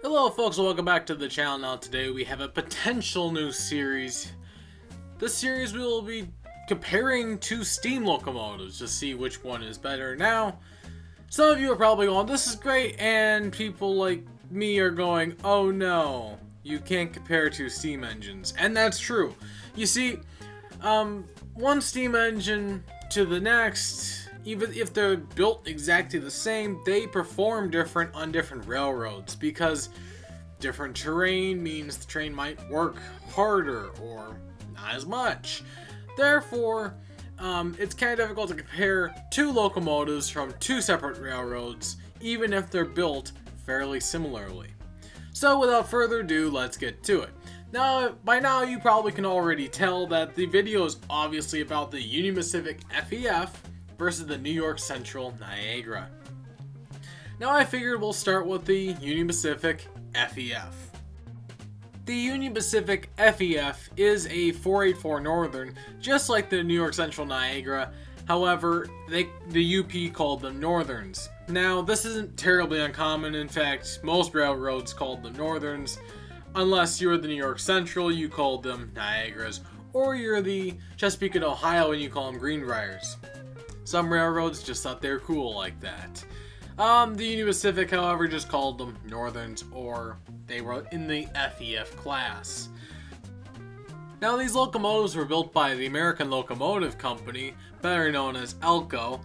Hello folks, welcome back to the channel. Now today we have a potential new series. This series we will be comparing two steam locomotives to see which one is better. Now, some of you are probably going, this is great, and people like me are going, oh no, you can't compare two steam engines. And that's true. You see, one steam engine to the next, even if they're built exactly the same, they perform different on different railroads because different terrain means the train might work harder or not as much. Therefore, it's kind of difficult to compare two locomotives from two separate railroads, even if they're built fairly similarly. So without further ado, let's get to it. Now, by now you probably can already tell that the video is obviously about the Union Pacific FEF versus the New York Central Niagara. Now I figured we'll start with the Union Pacific FEF. The Union Pacific FEF is a 484 Northern, just like the New York Central Niagara. However, the UP called them Northerns. Now, this isn't terribly uncommon. In fact, most railroads called them Northerns. Unless you're the New York Central, you called them Niagaras. Or you're the Chesapeake and Ohio and you call them Greenbriers. Some railroads just thought they were cool like that. The Union Pacific, however, just called them Northerns, or they were in the FEF class. Now, these locomotives were built by the American Locomotive Company, better known as ALCO,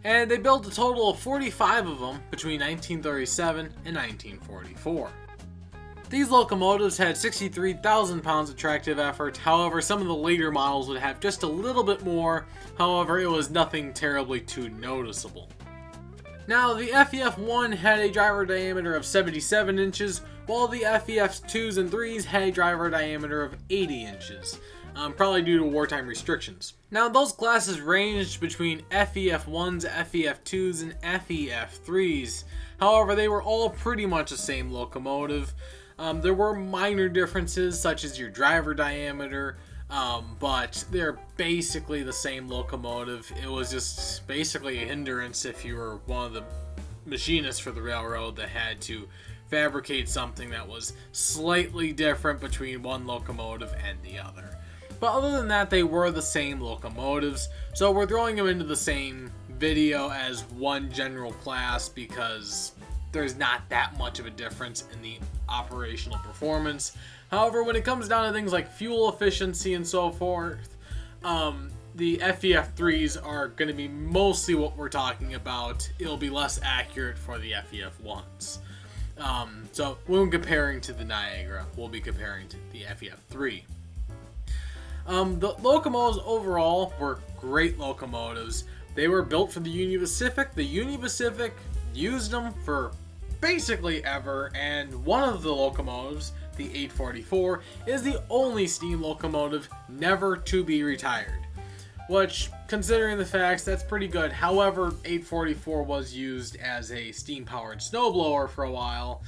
and they built a total of 45 of them between 1937 and 1944. These locomotives had 63,000 pounds of tractive effort. However, some of the later models would have just a little bit more. However, it was nothing terribly too noticeable. Now, the FEF1 had a driver diameter of 77 inches, while the FEF2s and 3s had a driver diameter of 80 inches, probably due to wartime restrictions. Now, those classes ranged between FEF1s, FEF2s, and FEF3s. However, they were all pretty much the same locomotive. There were minor differences, such as your driver diameter, but they're basically the same locomotive. It was just basically a hindrance if you were one of the machinists for the railroad that had to fabricate something that was slightly different between one locomotive and the other. But other than that, they were the same locomotives, so we're throwing them into the same video as one general class because there's not that much of a difference in the operational performance. However, when it comes down to things like fuel efficiency and so forth, the FEF3s are going to be mostly what we're talking about. It'll be less accurate for the FEF1s. So when comparing to the Niagara, we'll be comparing to the FEF3. The locomotives overall were great locomotives. They were built for the Union Pacific. The Union Pacific used them for basically ever, and one of the locomotives, the 844, is the only steam locomotive never to be retired. Which, considering the facts, that's pretty good. However, 844 was used as a steam-powered snowblower for a while.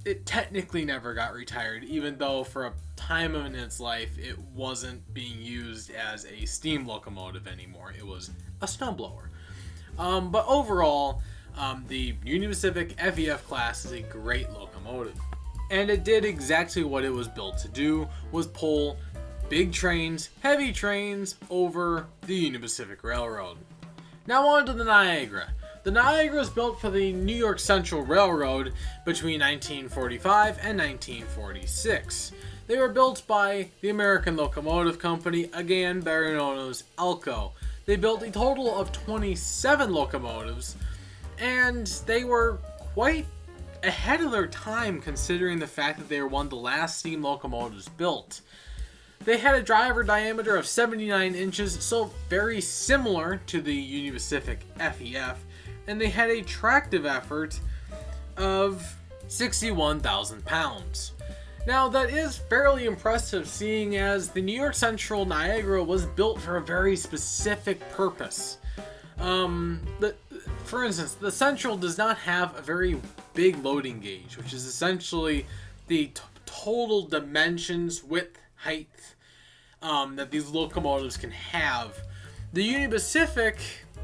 It technically never got retired, even though for a time in its life it wasn't being used as a steam locomotive anymore. It was a snowblower. But overall, the Union Pacific FEF class is a great locomotive. And it did exactly what it was built to do, was pull big trains, heavy trains, over the Union Pacific Railroad. Now on to the Niagara. The Niagara was built for the New York Central Railroad between 1945 and 1946. They were built by the American Locomotive Company, again better known as ALCO. They built a total of 27 locomotives, and they were quite ahead of their time considering the fact that they were one of the last steam locomotives built. They had a driver diameter of 79 inches, so very similar to the Union Pacific FEF, and they had a tractive effort of 61,000 pounds. Now, that is fairly impressive, seeing as the New York Central Niagara was built for a very specific purpose. For instance, the Central does not have a very big loading gauge, which is essentially the total dimensions, width, height, that these locomotives can have. The Union Pacific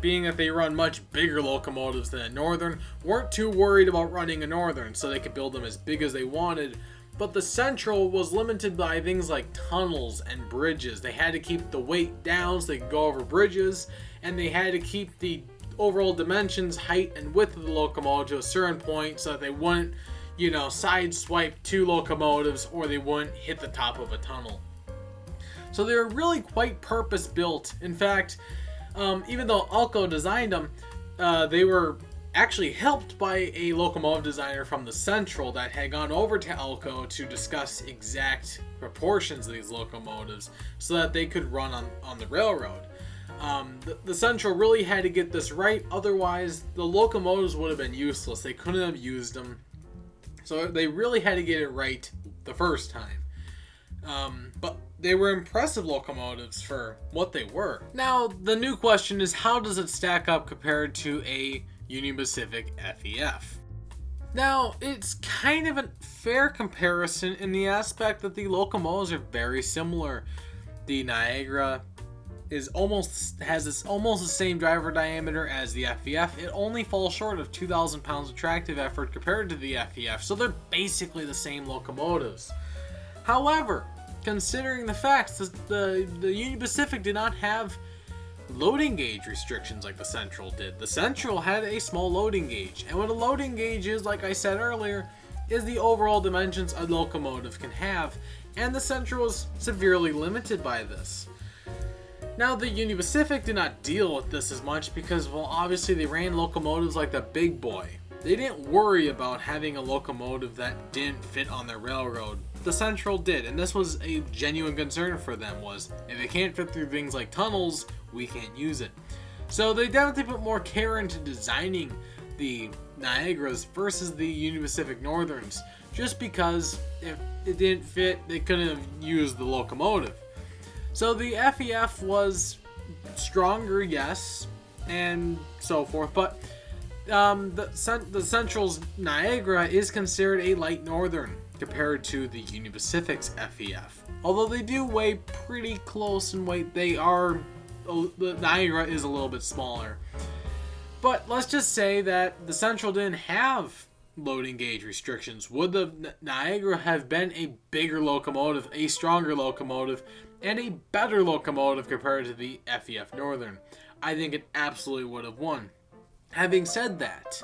being that they run much bigger locomotives than a Northern, weren't too worried about running a Northern, so they could build them as big as they wanted. But the Central was limited by things like tunnels and bridges. They had to keep the weight down so they could go over bridges, and they had to keep the overall dimensions, height, and width of the locomotive to a certain point so that they wouldn't, sideswipe two locomotives or they wouldn't hit the top of a tunnel. So they were really quite purpose-built. In fact, even though Alco designed them, they were actually helped by a locomotive designer from the Central that had gone over to Alco to discuss exact proportions of these locomotives so that they could run on the railroad. The Central really had to get this right, otherwise the locomotives would have been useless. They couldn't have used them. So they really had to get it right the first time. But they were impressive locomotives for what they were. Now, the new question is, how does it stack up compared to a Union Pacific FEF? Now, it's kind of a fair comparison in the aspect that the locomotives are very similar. The Niagara has almost the same driver diameter as the FEF. It only falls short of 2,000 pounds of tractive effort compared to the FEF, so they're basically the same locomotives. However, considering the facts, the Union Pacific did not have loading gauge restrictions like the Central did. The Central had a small loading gauge, and what a loading gauge is, like I said earlier, is the overall dimensions a locomotive can have, and the Central was severely limited by this. Now, the Union Pacific did not deal with this as much because, well, obviously they ran locomotives like the big boy. They didn't worry about having a locomotive that didn't fit on their railroad. The Central did, and this was a genuine concern for them, was if it can't fit through things like tunnels, we can't use it. So they definitely put more care into designing the Niagaras versus the Union Pacific Northerns, just because if it didn't fit, they couldn't have used the locomotive. So the FEF was stronger, yes, and so forth, but the Central's Niagara is considered a light Northern compared to the Union Pacific's FEF. Although they do weigh pretty close in weight, the Niagara is a little bit smaller. But let's just say that the Central didn't have loading gauge restrictions. Would the Niagara have been a bigger locomotive, a stronger locomotive, and a better locomotive compared to the FEF Northern? I think it absolutely would have won. Having said that,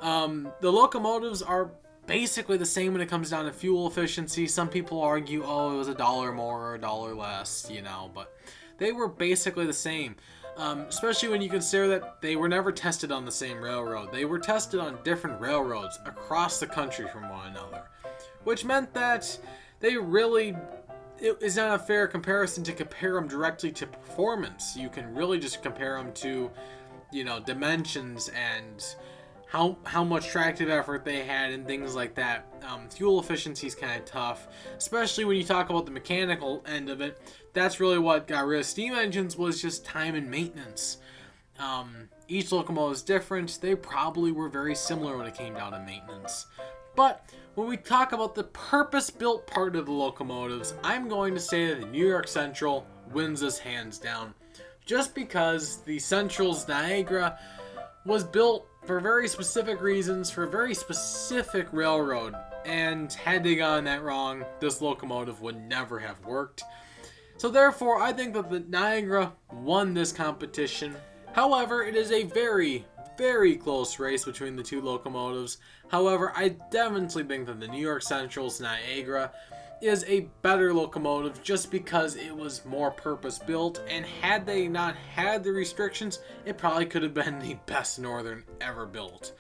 the locomotives are basically the same when it comes down to fuel efficiency. Some people argue, oh, it was $1 more or $1 less, but they were basically the same. Especially when you consider that they were never tested on the same railroad. They were tested on different railroads across the country from one another, which meant that it is not a fair comparison to compare them directly to performance. You can really just compare them to, dimensions and how much tractive effort they had and things like that. Fuel efficiency is kind of tough, especially when you talk about the mechanical end of it. That's really what got rid of steam engines, was just time and maintenance. Each locomotive is different. They probably were very similar when it came down to maintenance. But when we talk about the purpose-built part of the locomotives, I'm going to say that the New York Central wins this hands down. Just because the Central's Niagara was built for very specific reasons, for a very specific railroad, and had they gotten that wrong, this locomotive would never have worked. So therefore, I think that the Niagara won this competition. However, it is a very, very close race between the two locomotives. However, I definitely think that the New York Central's Niagara is a better locomotive just because it was more purpose-built, and had they not had the restrictions, it probably could have been the best Northern ever built.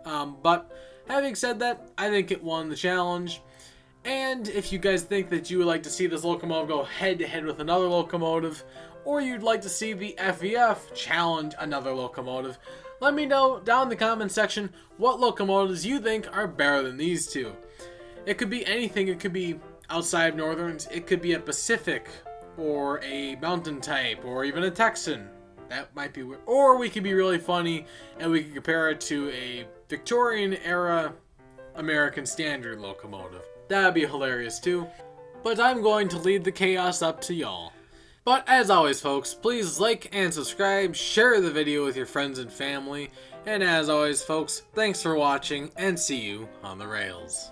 But having said that, I think it won the challenge. And if you guys think that you would like to see this locomotive go head-to-head with another locomotive, or you'd like to see the FEF challenge another locomotive, let me know down in the comment section what locomotives you think are better than these two. It could be anything. It could be outside of Northerns. It could be a Pacific, or a Mountain type, or even a Texan. That might be weird. Or we could be really funny and we could compare it to a Victorian era American Standard locomotive. That'd be hilarious too. But I'm going to leave the chaos up to y'all. But as always folks, please like and subscribe, share the video with your friends and family, and as always folks, thanks for watching and see you on the rails.